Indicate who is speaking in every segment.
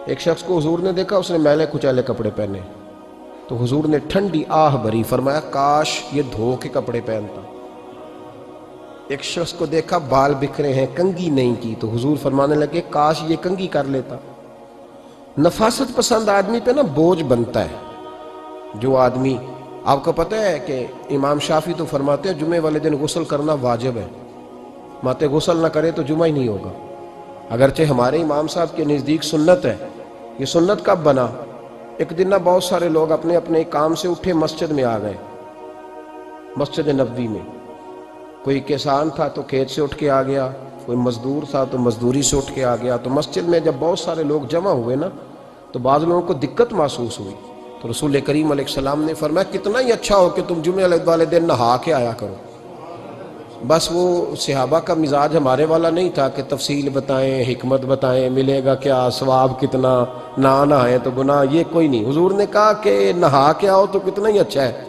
Speaker 1: ایک شخص کو حضور نے دیکھا، اس نے میلے کچیلے کپڑے پہنے، تو حضور نے ٹھنڈی آہ بھری، فرمایا کاش یہ دھو کے کپڑے پہنتا۔ ایک شخص کو دیکھا بال بکھرے ہیں، کنگھی نہیں کی، تو حضور فرمانے لگے کاش یہ کنگھی کر لیتا۔ نفاست پسند آدمی پہ نا بوجھ بنتا ہے۔ جو آدمی، آپ کو پتہ ہے کہ امام شافعی تو فرماتے ہیں جمعے والے دن غسل کرنا واجب ہے، ماتے غسل نہ کرے تو جمعہ ہی نہیں ہوگا۔ اگرچہ ہمارے امام صاحب کے نزدیک سنت ہے۔ یہ سنت کب بنا؟ ایک دن نہ بہت سارے لوگ اپنے اپنے کام سے اٹھے، مسجد میں آ گئے، مسجد نبوی میں۔ کوئی کسان تھا تو کھیت سے اٹھ کے آ گیا، کوئی مزدور تھا تو مزدوری سے اٹھ کے آ گیا۔ تو مسجد میں جب بہت سارے لوگ جمع ہوئے نا، تو بعض لوگوں کو دقت محسوس ہوئی، تو رسول کریم علیہ السلام نے فرمایا کتنا ہی اچھا ہو کہ تم جمعے والے دن نہا کے آیا کرو۔ بس وہ صحابہ کا مزاج ہمارے والا نہیں تھا کہ تفصیل بتائیں، حکمت بتائیں، ملے گا کیا، ثواب کتنا، نہ نہائیں تو گناہ، یہ کوئی نہیں۔ حضور نے کہا کہ نہا کے آؤ تو کتنا ہی اچھا ہے۔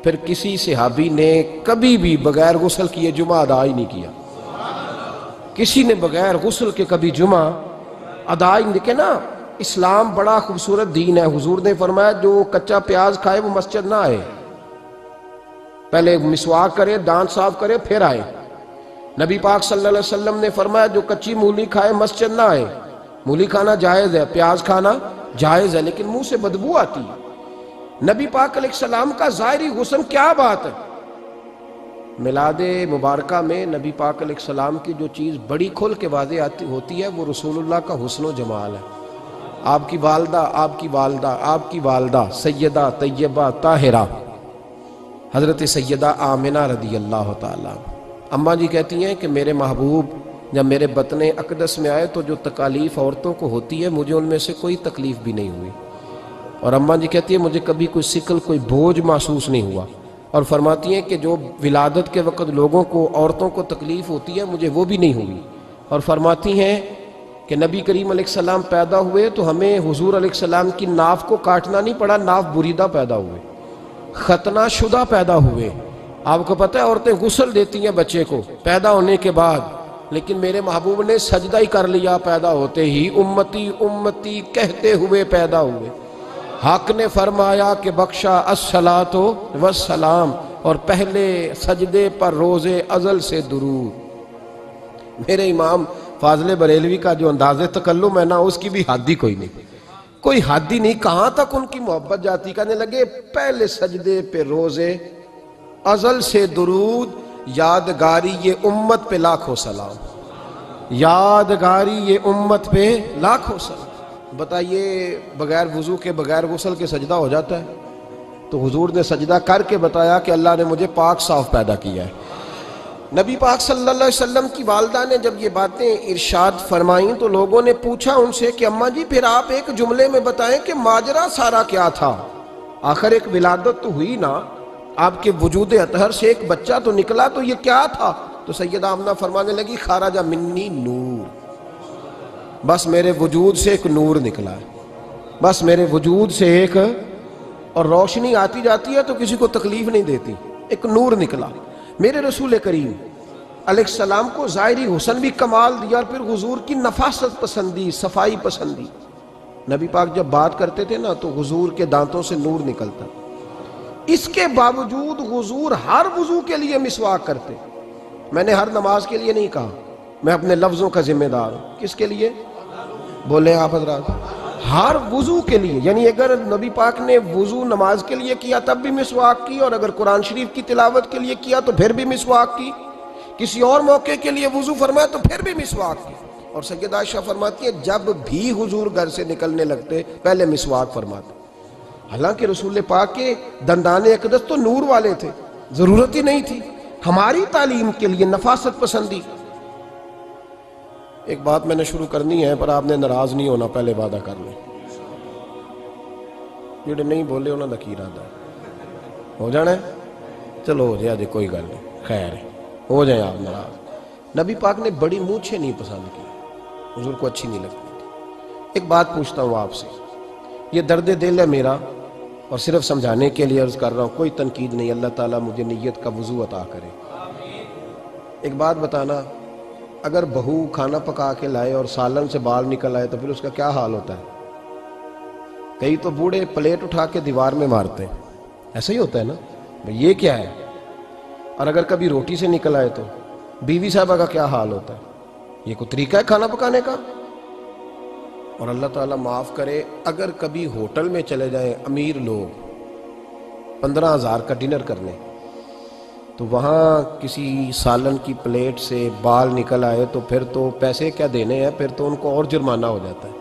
Speaker 1: پھر کسی صحابی نے کبھی بھی بغیر غسل کیے جمعہ ادا ہی نہیں کیا۔ کسی نے بغیر غسل کے کبھی جمعہ ادا ہی نہیں کیا نا۔ اسلام بڑا خوبصورت دین ہے۔ حضور نے فرمایا جو کچا پیاز کھائے وہ مسجد نہ آئے، پہلے مسواک کرے، دانت صاف کرے، پھر آئے۔ نبی پاک صلی اللہ علیہ وسلم نے فرمایا جو کچی مولی کھائے مسجد نہ آئے۔ مولی کھانا جائز ہے، پیاز کھانا جائز ہے، لیکن منہ سے بدبو آتی ہے۔ نبی پاک علیہ السلام کا ظاہری حسن کیا بات ہے۔ میلاد مبارکہ میں نبی پاک علیہ السلام کی جو چیز بڑی کھل کے واضح ہوتی ہے وہ رسول اللہ کا حسن و جمال ہے۔ آپ کی والدہ سیدہ طیبہ طاہرہ حضرت سیدہ آمنہ رضی اللہ تعالیٰ، اماں جی کہتی ہیں کہ میرے محبوب جب میرے بطن اقدس میں آئے تو جو تکالیف عورتوں کو ہوتی ہے مجھے ان میں سے کوئی تکلیف بھی نہیں ہوئی، اور اماں جی کہتی ہیں مجھے کبھی کوئی ثقل، کوئی بوجھ محسوس نہیں ہوا، اور فرماتی ہیں کہ جو ولادت کے وقت لوگوں کو، عورتوں کو تکلیف ہوتی ہے مجھے وہ بھی نہیں ہوئی، اور فرماتی ہیں کہ نبی کریم علیہ السلام پیدا ہوئے تو ہمیں حضور علیہ السلام کی ناف کو کاٹنا نہیں پڑا، ناف بریدہ پیدا ہوئے، ختنہ شدہ پیدا ہوئے۔ آپ کو پتہ ہے عورتیں غسل دیتی ہیں بچے کو پیدا ہونے کے بعد، لیکن میرے محبوب نے سجدہ ہی کر لیا پیدا ہوتے ہی، امتی امتی کہتے ہوئے پیدا ہوئے۔ حق نے فرمایا کہ بخشا الصلاۃ والسلام، اور پہلے سجدے پر روز ازل سے درود۔ میرے امام فاضل بریلوی کا جو انداز تکلم ہے نا، اس کی بھی حد ہی کوئی نہیں، کوئی حد ہی نہیں، کہاں تک ان کی محبت جاتی۔ کہنے لگے پہلے سجدے پہ روز ازل سے درود، یادگاری یہ امت پہ لاکھوں سلام، یادگاری یہ امت پہ لاکھوں سلام۔ بتائیے بغیر وضو کے، بغیر غسل کے سجدہ ہو جاتا ہے؟ تو حضور نے سجدہ کر کے بتایا کہ اللہ نے مجھے پاک صاف پیدا کیا ہے۔ نبی پاک صلی اللہ علیہ وسلم کی والدہ نے جب یہ باتیں ارشاد فرمائیں تو لوگوں نے پوچھا ان سے کہ اماں جی پھر آپ ایک جملے میں بتائیں کہ ماجرا سارا کیا تھا، آخر ایک ولادت تو ہوئی نا، آپ کے وجود اطہر سے ایک بچہ تو نکلا، تو یہ کیا تھا؟ تو سیدہ آمنہ فرمانے لگی خارج منی نور، بس میرے وجود سے ایک نور نکلا ہے، بس میرے وجود سے ایک، اور روشنی آتی جاتی ہے تو کسی کو تکلیف نہیں دیتی، ایک نور نکلا۔ میرے رسول کریم علیہ السلام کو ظاہری حسن بھی کمال دیا، اور پھر حضور کی نفاست پسندی، صفائی پسندی۔ نبی پاک جب بات کرتے تھے نا تو حضور کے دانتوں سے نور نکلتا، اس کے باوجود حضور ہر وضو کے لیے مسواک کرتے۔ میں نے ہر نماز کے لیے نہیں کہا، میں اپنے لفظوں کا ذمہ دار ہوں۔ کس کے لیے بولے آپ حضرات؟ ہر وضو کے لیے، یعنی اگر نبی پاک نے وضو نماز کے لیے کیا تب بھی مسواک کی، اور اگر قرآن شریف کی تلاوت کے لیے کیا تو پھر بھی مسواک کی، کسی اور موقع کے لیے وضو فرمایا تو پھر بھی مسواک کی۔ اور سیدہ عائشہ فرماتی ہے جب بھی حضور گھر سے نکلنے لگتے پہلے مسواک فرماتے، حالانکہ رسول پاک کے دندان اقدس تو نور والے تھے، ضرورت ہی نہیں تھی۔ ہماری تعلیم کے لیے نفاست پسندی۔ ایک بات میں نے شروع کرنی ہے پر آپ نے ناراض نہیں ہونا، پہلے وعدہ کر لیں، جڑے نہیں بولے انہوں نے کی ارادہ ہو جانا ہے، چلو ہو جائے، کوئی گل نہیں، خیر ہے، ہو جائیں آپ ناراض۔ نبی پاک نے بڑی مونچھیں نہیں پسند کی، حضور کو اچھی نہیں لگتی تھی۔ ایک بات پوچھتا ہوں آپ سے، یہ درد دل ہے میرا اور صرف سمجھانے کے لیے عرض کر رہا ہوں، کوئی تنقید نہیں، اللہ تعالیٰ مجھے نیت کا وضو عطا کرے۔ ایک بات بتانا، اگر بہو کھانا پکا کے لائے اور سالن سے بال نکل آئے تو پھر اس کا کیا حال ہوتا ہے؟ کئی تو بوڑھے پلیٹ اٹھا کے دیوار میں مارتے ہیں، ایسا ہی ہوتا ہے نا بھئی یہ کیا ہے؟ اور اگر کبھی روٹی سے نکل آئے تو بیوی صاحبہ کا کیا حال ہوتا ہے؟ یہ کوئی طریقہ ہے کھانا پکانے کا؟ اور اللہ تعالیٰ معاف کرے، اگر کبھی ہوٹل میں چلے جائیں امیر لوگ 15,000 کا ڈنر کرنے، تو وہاں کسی سالن کی پلیٹ سے بال نکل آئے تو پھر تو پیسے کیا دینے ہیں، پھر تو ان کو اور جرمانہ ہو جاتا ہے۔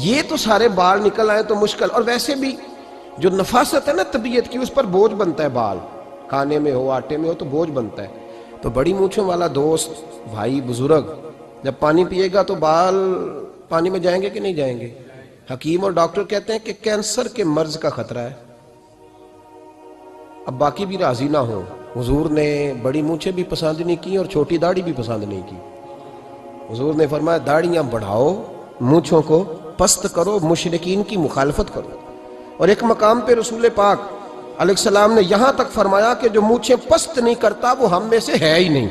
Speaker 1: یہ تو سارے بال نکل آئے تو مشکل، اور ویسے بھی جو نفاست ہے نا طبیعت کی، اس پر بوجھ بنتا ہے، بال کھانے میں ہو آٹے میں ہو تو بوجھ بنتا ہے۔ تو بڑی مونچھوں والا دوست بھائی بزرگ جب پانی پیے گا تو بال پانی میں جائیں گے کہ نہیں جائیں گے؟ حکیم اور ڈاکٹر کہتے ہیں کہ کینسر کے مرض کا خطرہ ہے۔ اب باقی بھی راضی نہ ہوں، حضور نے بڑی مونچھیں بھی پسند نہیں کی اور چھوٹی داڑھی بھی پسند نہیں کی۔ حضور نے فرمایا داڑھیاں بڑھاؤ، مونچھوں کو پست کرو، مشرکین کی مخالفت کرو۔ اور ایک مقام پہ رسول پاک علیہ السلام نے یہاں تک فرمایا کہ جو مونچھیں پست نہیں کرتا وہ ہم میں سے ہے ہی نہیں۔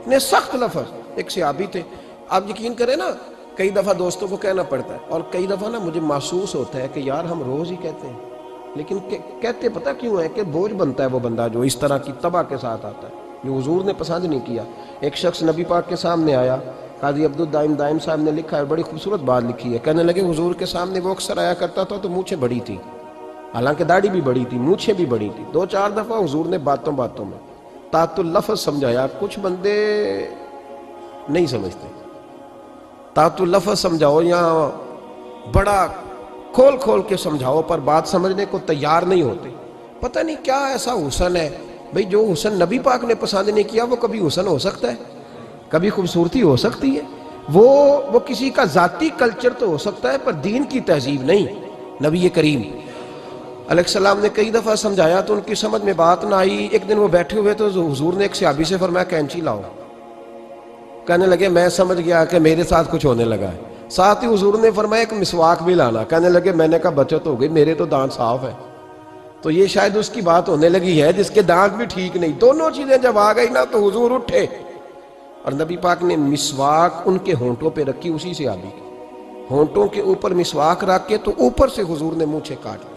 Speaker 1: اتنے سخت لفظ۔ ایک صحابی تھے، آپ یقین کریں نا، کئی دفعہ دوستوں کو کہنا پڑتا ہے، اور کئی دفعہ نا مجھے محسوس ہوتا ہے کہ یار ہم روز ہی کہتے ہیں، لیکن کہتے پتہ کیوں ہے؟ کہ بوجھ بنتا ہے وہ بندہ جو اس طرح کی تباہ کے ساتھ آتا ہے، جو حضور نے پسند نہیں کیا۔ ایک شخص نبی پاک کے سامنے آیا، قاضی عبدالدائم دائم صاحب نے لکھا ہے، بڑی خوبصورت بات لکھی ہے، کہنے لگے حضور کے سامنے وہ اکثر آیا کرتا تھا تو مونچھیں بڑی تھی، حالانکہ داڑھی بھی بڑی تھی، مونچھیں بھی بڑی تھی۔ 2-4 دفعہ حضور نے باتوں میں تات اللفظ سمجھایا۔ کچھ بندے نہیں سمجھتے، تات اللفظ سمجھاؤ یا بڑا کھول کھول کے سمجھاؤ، پر بات سمجھنے کو تیار نہیں ہوتے۔ پتہ نہیں کیا ایسا حسن ہے بھئی، جو حسن نبی پاک نے پسند نہیں کیا وہ کبھی حسن ہو سکتا ہے، کبھی خوبصورتی ہو سکتی ہے؟ وہ کسی کا ذاتی کلچر تو ہو سکتا ہے، پر دین کی تہذیب نہیں۔ نبی کریم علیہ السلام نے کئی دفعہ سمجھایا تو ان کی سمجھ میں بات نہ آئی۔ ایک دن وہ بیٹھے ہوئے تو حضور نے ایک صحابی سے فرمایا کینچی لاؤ۔ کہنے لگے میں سمجھ گیا کہ میرے ساتھ کچھ ہونے لگا ہے۔ ساتھ ہی حضور نے فرمایا ایک مسواک بھی لانا۔ کہنے لگے میں نے کہا بچت ہو گئی، میرے تو دانت صاف ہے۔ تو یہ شاید اس کی بات ہونے لگی ہے جس کے دانت بھی ٹھیک نہیں۔ دونوں چیزیں جب آ گئی نا تو حضور اٹھے، اور نبی پاک نے مسواک ان کے ہونٹوں پہ رکھی، اسی صحابی کے ہونٹوں کے اوپر مسواک رکھ کے تو اوپر سے حضور نے مونچھیں کاٹ لی۔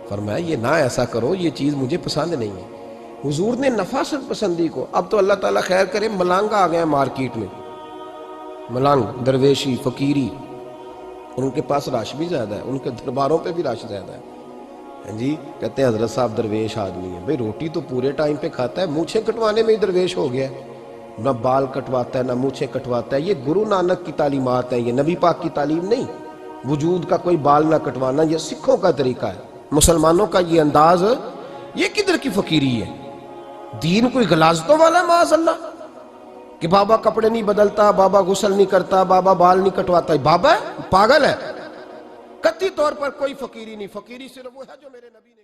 Speaker 1: فرمایا یہ نہ ایسا کرو، یہ چیز مجھے پسند نہیں ہے۔ حضور نے نفاست پسندی کو، اب تو اللہ تعالیٰ خیر کرے ملانگ آ گئے ہیں مارکیٹ میں، ملانگ درویشی فقیری، ان کے پاس رش بھی زیادہ ہے، ان کے درباروں پہ بھی رش زیادہ ہے۔ جی کہتے ہیں حضرت صاحب درویش آدمی ہے، بھئی روٹی تو پورے ٹائم پہ کھاتا ہے، مونچھیں کٹوانے میں ہی درویش ہو گیا ہے، نہ بال کٹواتا ہے نہ مونچھیں کٹواتا ہے۔ یہ گرو نانک کی تعلیمات ہیں، یہ نبی پاک کی تعلیم نہیں۔ وجود کا کوئی بال نہ کٹوانا یہ سکھوں کا طریقہ ہے، مسلمانوں کا یہ انداز، یہ کدھر کی فقیری ہے؟ دین کوئی غلاظتوں والا معاذ اللہ، کہ بابا کپڑے نہیں بدلتا، بابا غسل نہیں کرتا، بابا بال نہیں کٹواتا، بابا ہے؟ پاگل ہے؟ قطعی طور پر کوئی فقیری نہیں، فقیری صرف وہ ہے جو میرے نبی نے